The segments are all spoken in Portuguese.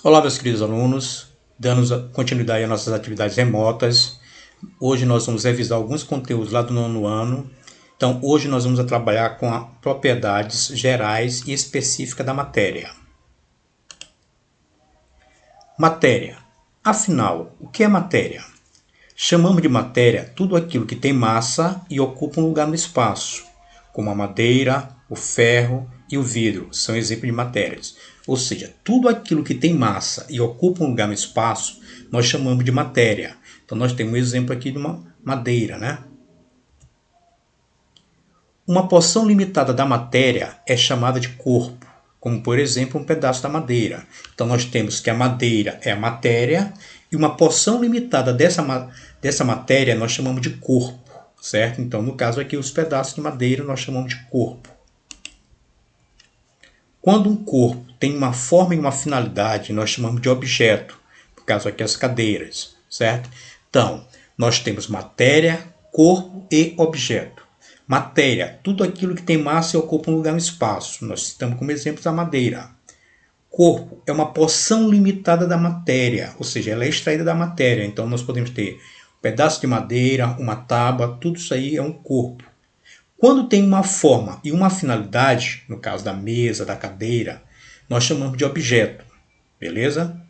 Olá, meus queridos alunos, dando continuidade às nossas atividades remotas. Hoje nós vamos revisar alguns conteúdos lá do nono ano. Então, hoje nós vamos trabalhar com as propriedades gerais e específicas da matéria. Matéria. Afinal, o que é matéria? Chamamos de matéria tudo aquilo que tem massa e ocupa um lugar no espaço, como a madeira, o ferro e o vidro, são exemplos de matérias. Ou seja, tudo aquilo que tem massa e ocupa um lugar no espaço, nós chamamos de matéria. Então, nós temos um exemplo aqui de uma madeira, né? Uma porção limitada da matéria é chamada de corpo, como por exemplo um pedaço da madeira. Então nós temos que a madeira é a matéria e uma porção limitada dessa matéria nós chamamos de corpo, certo? Então no caso aqui os pedaços de madeira nós chamamos de corpo. Quando um corpo tem uma forma e uma finalidade nós chamamos de objeto, no caso aqui as cadeiras, certo? Então nós temos matéria, corpo e objeto. Matéria, tudo aquilo que tem massa e ocupa um lugar no espaço. Nós citamos como exemplo a madeira. Corpo é uma porção limitada da matéria, ou seja, ela é extraída da matéria. Então nós podemos ter um pedaço de madeira, uma tábua, tudo isso aí é um corpo. Quando tem uma forma e uma finalidade, no caso da mesa, da cadeira, nós chamamos de objeto. Beleza?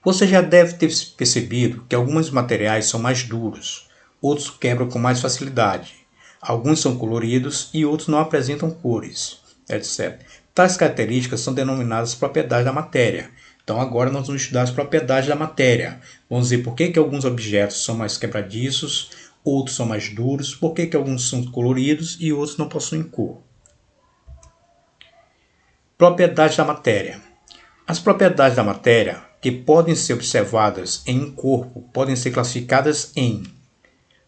Você já deve ter percebido que alguns materiais são mais duros. Outros quebram com mais facilidade. Alguns são coloridos e outros não apresentam cores, etc. Tais características são denominadas propriedades da matéria. Então agora nós vamos estudar as propriedades da matéria. Vamos ver por que alguns objetos são mais quebradiços, outros são mais duros, por que alguns são coloridos e outros não possuem cor. Propriedades da matéria. As propriedades da matéria, que podem ser observadas em um corpo, podem ser classificadas em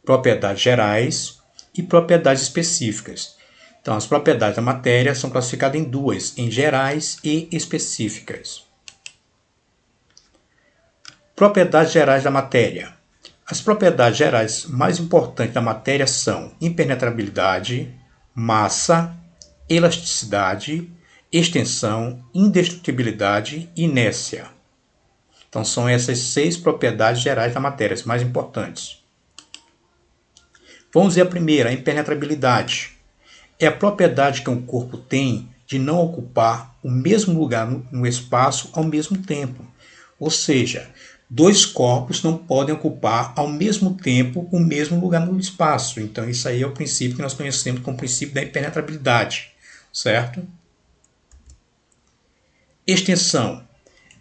propriedades gerais e propriedades específicas. Então, as propriedades da matéria são classificadas em duas, em gerais e específicas. Propriedades gerais da matéria. As propriedades gerais mais importantes da matéria são impenetrabilidade, massa, elasticidade, extensão, indestrutibilidade e inércia. Então, são essas 6 propriedades gerais da matéria, as mais importantes. Vamos ver a primeira, a impenetrabilidade. É a propriedade que um corpo tem de não ocupar o mesmo lugar no espaço ao mesmo tempo. Ou seja, dois corpos não podem ocupar ao mesmo tempo o mesmo lugar no espaço. Então, isso aí é o princípio que nós conhecemos como princípio da impenetrabilidade, certo? Extensão.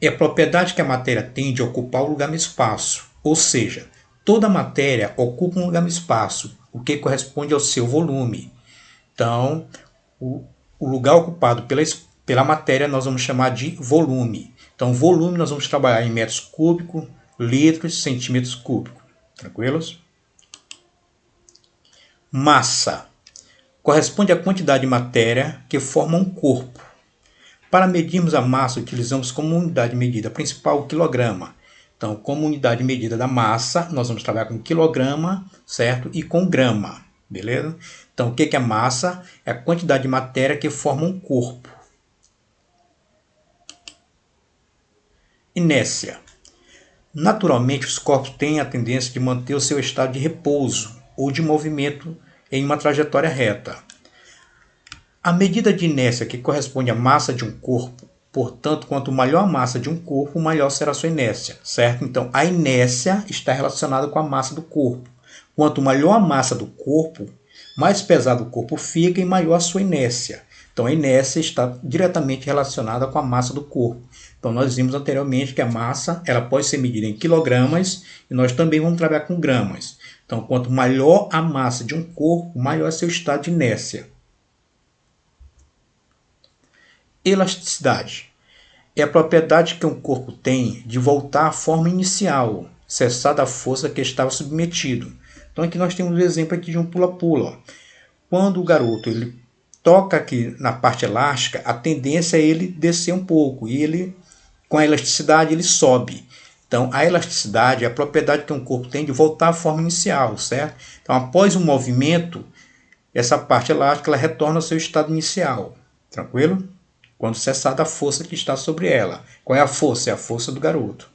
É a propriedade que a matéria tem de ocupar o lugar no espaço. Ou seja, toda matéria ocupa um lugar no espaço, o que corresponde ao seu volume. Então, o lugar ocupado pela matéria nós vamos chamar de volume. Então, volume nós vamos trabalhar em metros cúbicos, litros, centímetros cúbicos. Tranquilos? Massa. Corresponde à quantidade de matéria que forma um corpo. Para medirmos a massa, utilizamos como unidade de medida principal o quilograma. Então, como unidade de medida da massa, nós vamos trabalhar com quilograma, certo? E com grama, beleza? Então, o que é massa? É a quantidade de matéria que forma um corpo. Inércia. Naturalmente, os corpos têm a tendência de manter o seu estado de repouso ou de movimento em uma trajetória reta. A medida de inércia que corresponde à massa de um corpo, portanto, quanto maior a massa de um corpo, maior será a sua inércia, certo? Então, a inércia está relacionada com a massa do corpo. Quanto maior a massa do corpo, mais pesado o corpo fica e maior a sua inércia. Então, a inércia está diretamente relacionada com a massa do corpo. Então, nós vimos anteriormente que a massa ela pode ser medida em quilogramas e nós também vamos trabalhar com gramas. Então, quanto maior a massa de um corpo, maior é seu estado de inércia. Elasticidade. É a propriedade que um corpo tem de voltar à forma inicial, cessada a força que estava submetido. Então aqui nós temos um exemplo aqui de um pula-pula. Quando o garoto ele toca aqui na parte elástica, a tendência é ele descer um pouco e ele, com a elasticidade, ele sobe. Então a elasticidade é a propriedade que um corpo tem de voltar à forma inicial, certo? Então após o movimento, essa parte elástica ela retorna ao seu estado inicial. Tranquilo? quando cessar a força que está sobre ela. Qual é a força? É a força do garoto.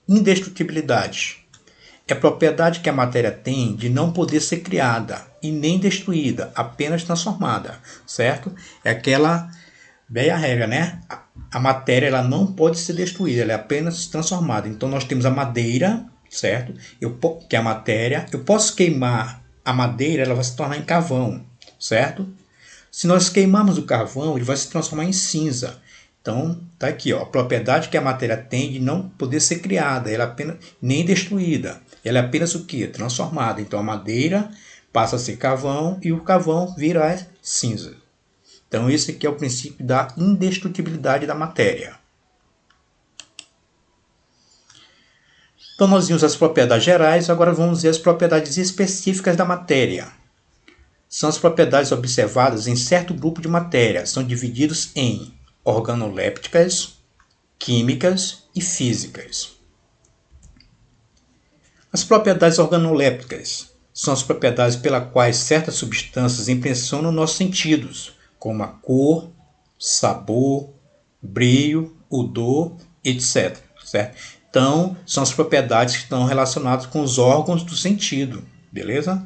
Indestrutibilidade. É a propriedade que a matéria tem de não poder ser criada e nem destruída, apenas transformada, certo? É aquela velha regra, né? A matéria ela não pode ser destruída, ela é apenas transformada. Então nós temos a madeira, certo? Que é a matéria. Eu posso queimar a madeira, ela vai se tornar em carvão, certo? Se nós queimarmos o carvão, ele vai se transformar em cinza. Então, tá aqui, ó, a propriedade que a matéria tem de não poder ser criada, ela apenas nem destruída. Ela é apenas o que? Transformada. Então a madeira passa a ser carvão e o carvão vira cinza. Então esse aqui é o princípio da indestrutibilidade da matéria. Então nós vimos as propriedades gerais, agora vamos ver as propriedades específicas da matéria. São as propriedades observadas em certo grupo de matéria. São divididos em organolépticas, químicas e físicas. As propriedades organolépticas são as propriedades pelas quais certas substâncias impressionam nossos sentidos, como a cor, sabor, brilho, odor, etc. Certo? Então, são as propriedades que estão relacionadas com os órgãos do sentido, beleza?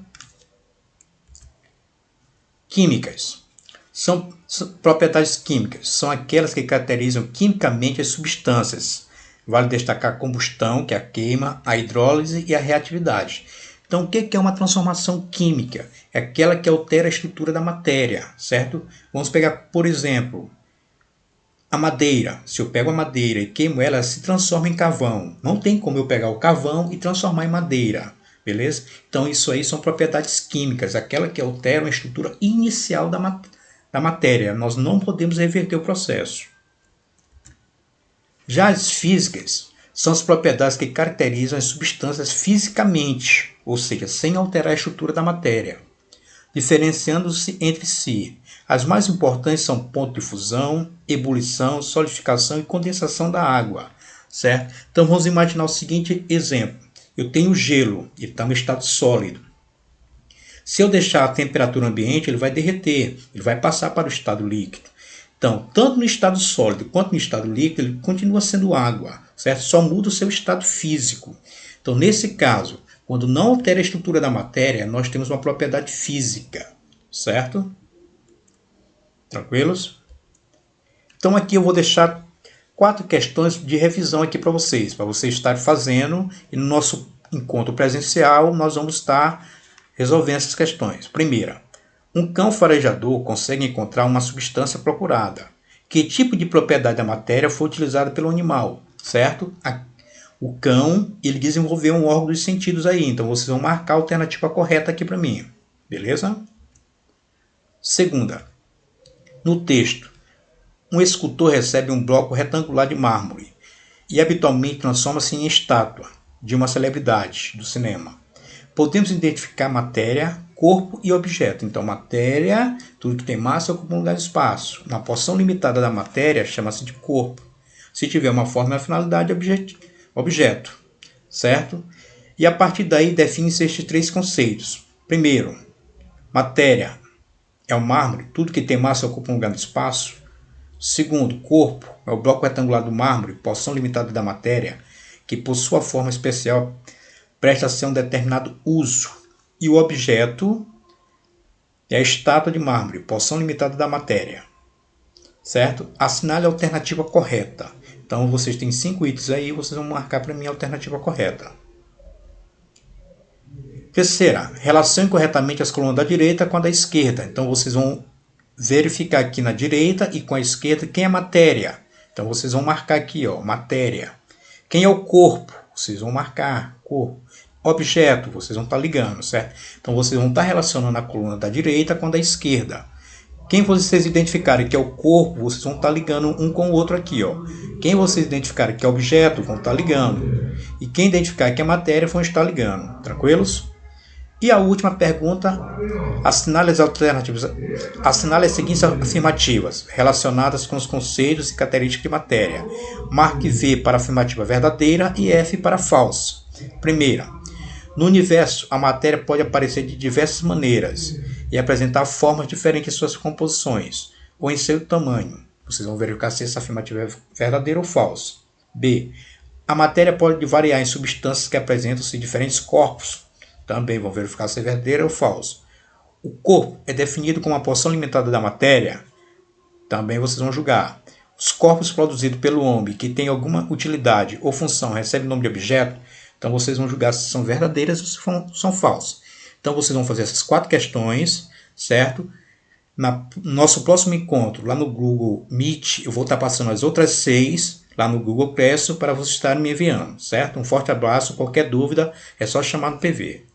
Químicas. São propriedades químicas, são aquelas que caracterizam quimicamente as substâncias. Vale destacar a combustão, que é a queima, a hidrólise e a reatividade. Então, o que é uma transformação química? É aquela que altera a estrutura da matéria, certo? Vamos pegar, por exemplo, a madeira. Se eu pego a madeira e queimo ela, se transforma em carvão. Não tem como eu pegar o carvão e transformar em madeira, beleza? Então, isso aí são propriedades químicas, aquela que alteram a estrutura inicial da matéria. Nós não podemos reverter o processo. Já as físicas são as propriedades que caracterizam as substâncias fisicamente, ou seja, sem alterar a estrutura da matéria, diferenciando-se entre si. As mais importantes são ponto de fusão, ebulição, solidificação e condensação da água, certo? Então vamos imaginar o seguinte exemplo. Eu tenho gelo, ele está em estado sólido. Se eu deixar a temperatura ambiente, ele vai derreter, ele vai passar para o estado líquido. Então, tanto no estado sólido quanto no estado líquido, ele continua sendo água, certo? Só muda o seu estado físico. Então, nesse caso, quando não altera a estrutura da matéria, nós temos uma propriedade física, certo? Tranquilos? Então, aqui eu vou deixar 4 questões de revisão aqui para vocês estarem fazendo, e no nosso encontro presencial nós vamos estar resolvendo essas questões. Primeira. Um cão farejador consegue encontrar uma substância procurada. Que tipo de propriedade da matéria foi utilizada pelo animal? Certo? O cão, ele desenvolveu um órgão dos sentidos aí. Então, vocês vão marcar a alternativa correta aqui para mim. Beleza? Segunda. No texto, um escultor recebe um bloco retangular de mármore e habitualmente transforma-se em estátua de uma celebridade do cinema. Podemos identificar matéria, corpo e objeto. Então, matéria, tudo que tem massa ocupa um lugar de espaço. Uma porção limitada da matéria chama-se de corpo. Se tiver uma forma e uma finalidade, objeto. Certo? E a partir daí definem-se estes 3 conceitos. Primeiro, matéria é o mármore, tudo que tem massa ocupa um lugar de espaço. Segundo, corpo é o bloco retangular do mármore, porção limitada da matéria, que por sua forma especial presta a ser um determinado uso. E o objeto é a estátua de mármore, porção limitada da matéria. Certo? Assinale a alternativa correta. Então, vocês têm 5 itens aí, vocês vão marcar para mim a alternativa correta. Terceira, relacione corretamente as colunas da direita com a da esquerda. Então, vocês vão verificar aqui na direita e com a esquerda quem é matéria. Então, vocês vão marcar aqui, ó, matéria. Quem é o corpo? Vocês vão marcar corpo. Objeto, vocês vão estar ligando, certo? Então, vocês vão estar relacionando a coluna da direita com a da esquerda. Quem vocês identificarem que é o corpo, vocês vão estar ligando um com o outro aqui, ó. Quem vocês identificarem que é objeto, vão estar ligando. E quem identificar que é matéria, vão estar ligando. Tranquilos? E a última pergunta, assinale as alternativas. Assinale as seguintes afirmativas, relacionadas com os conceitos e características de matéria. Marque V para a afirmativa verdadeira e F para falsa. Primeira, no universo, a matéria pode aparecer de diversas maneiras. e apresentar formas diferentes em suas composições ou em seu tamanho. Vocês vão verificar se essa afirmativa é verdadeira ou falsa. B. A matéria pode variar em substâncias que apresentam-se diferentes corpos. Também vão verificar se é verdadeira ou falsa. O corpo é definido como a porção limitada da matéria. Também vocês vão julgar. Os corpos produzidos pelo homem que têm alguma utilidade ou função recebem o nome de objeto. Então vocês vão julgar se são verdadeiras ou se são falsas. Então vocês vão fazer essas 4 questões, certo? No nosso próximo encontro, lá no Google Meet, eu vou estar passando as outras 6 lá no Google Classroom para vocês estarem me enviando, certo? Um forte abraço, qualquer dúvida é só chamar no PV.